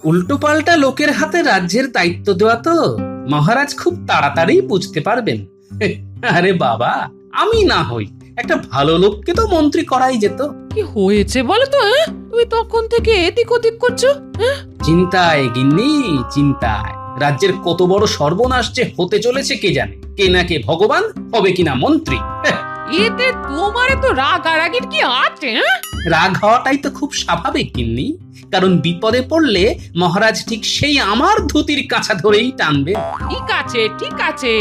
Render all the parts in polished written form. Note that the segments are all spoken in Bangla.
উল্টো পাল্টা লোকের হাতে রাজ্যের দায়িত্ব দেওয়া তো মহারাজ খুব তাড়াতাড়ি বুঝতে পারবেন। আরে বাবা, আমি না হই একটা ভালো লোককে তো মন্ত্রী করাই যেত। কি হয়েছে বলো তো? তুমি তখন থেকে এদিক ওদিক করছো। চিন্তায় গিন্নি, চিন্তায় রাজ্যের কত বড় সর্বনাশ যে হতে চলেছে কে জানে। কে না কে ভগবান, হবে কিনা মন্ত্রী। এতে তোমার তো রাগারাগির কি আছে? রাগ হওয়াটাই তো খুব স্বাভাবিক গিন্নি, কারণ বিপদে পড়লে মহারাজ ঠিক সেই আমার ধুতির কাছা ধরেই টানবে। ঠিক আছে, ঠিক আছে,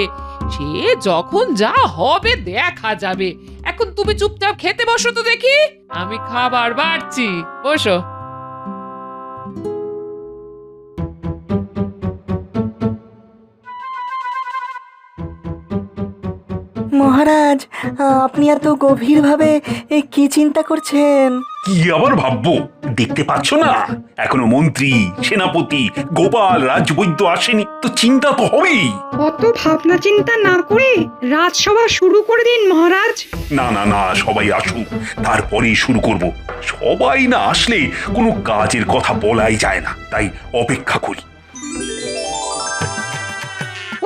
সে যখন যা হবে দেখা যাবে। এখন তুমি চুপচাপ খেতে বসো তো দেখি, আমি খাবার বাড়ছি। বসো। মহারাজ, আপনি এত গভীরভাবে কি চিন্তা করছেন? কি আবার ভাববো? দেখতে পাচ্ছ না এখনো মন্ত্রী, সেনাপতি, গোপাল, রাজবৈদ্য আসেনি, তো চিন্তা তো হবেই। অত ভাবনা চিন্তা না করে রাজসভা শুরু করে দিন মহারাজ। না না না, সবাই আসুক, তারপরেই শুরু করব। সবাই না আসলে কোনো কাজের কথা বলাই যায় না, তাই অপেক্ষা করি।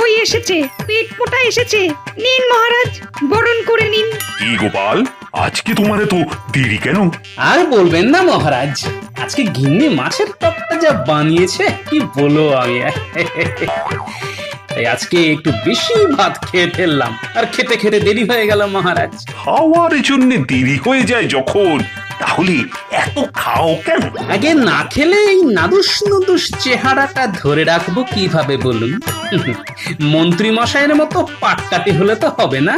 ওই এসেছে, পেট মোটা এসেছে। নিন মহারাজ, বরণ করে নিন। কি গোপাল, আজকে তোমার তো দেরি কেন? আর বলবেন না মহারাজ, আজকে গিন্নি মাছের টকটা যা বানিয়েছে কি বলো আমি। তাই আজকে একটু বেশি ভাত খেয়ে ফেললাম, আর খেতে খেতে দেরি হয়ে গেল মহারাজ। খাওয়ার জন্য দেরি হয়ে যায় যখন, তাহলে এত খাও কেন? আগে না খেলে এই নাদুস নুদুস চেহারাটা ধরে রাখবো কিভাবে বলুন? মন্ত্রী মশাইয়ের মতো পাটকাটি হলে তো হবে না।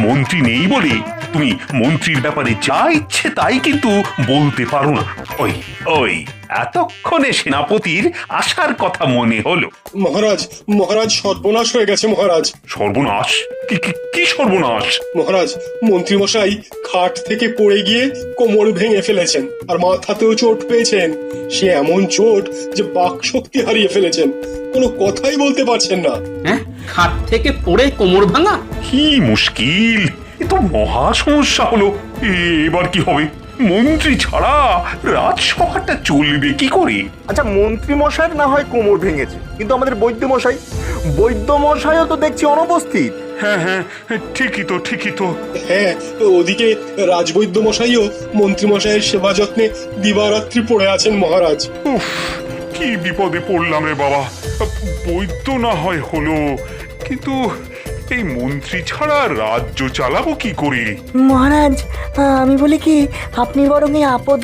মন্ত্রী নেই বলে তুমি মন্ত্রীর ব্যাপারে যা ইচ্ছে তাই কিন্তু বলতে পারো না। ওই ওই এতক্ষণে সেনাপতির আসার কথা মনে হলো। মহারাজ, মহারাজ সর্বনাশ হয়ে গেছে মহারাজ। সর্বনাশ? কি সর্বনাশ? মহারাজ, মন্ত্রীমশাই খাট থেকে পড়ে গিয়ে কোমর ভেঙে ফেলেছেন, আর মাথাতেও চোট পেয়েছেন। সে এমন চোট যে বাক শক্তি হারিয়ে ফেলেছেন, কোনো কথাই বলতে পারছেন না। হ্যাঁ, খাট থেকে পড়ে কোমর ভাঙা? কি মুশকিল, এ তো মহা সমস্যা হলো। এবার কি হবে? মন্ত্রী ছাড়া রাজসভাটা চলবে কি করে? আচ্ছা, মন্ত্রী মশাইয়ের না হয় কোমর ভেঙেছে, কিন্তু আমাদের বৈদ্য মশাইও তো দেখছি অনুপস্থিত। হ্যাঁ হ্যাঁ, ঠিকই তো। হ্যাঁ, ওদিকে রাজবৈদ্য মশাইও মন্ত্রী মশাইয়ের সেবা যত্নে দিবারাত্রি পড়ে আছেন মহারাজ। উফ, কি বিপদে পড়লাম রে বাবা। বৈদ্য না হয় হলো, কিন্তু এই মন্ত্রী ছাড়া রাজ্য চালাবো কি করে? মহারাজ, আমি বলি কি, আপনি বরং এই আপদ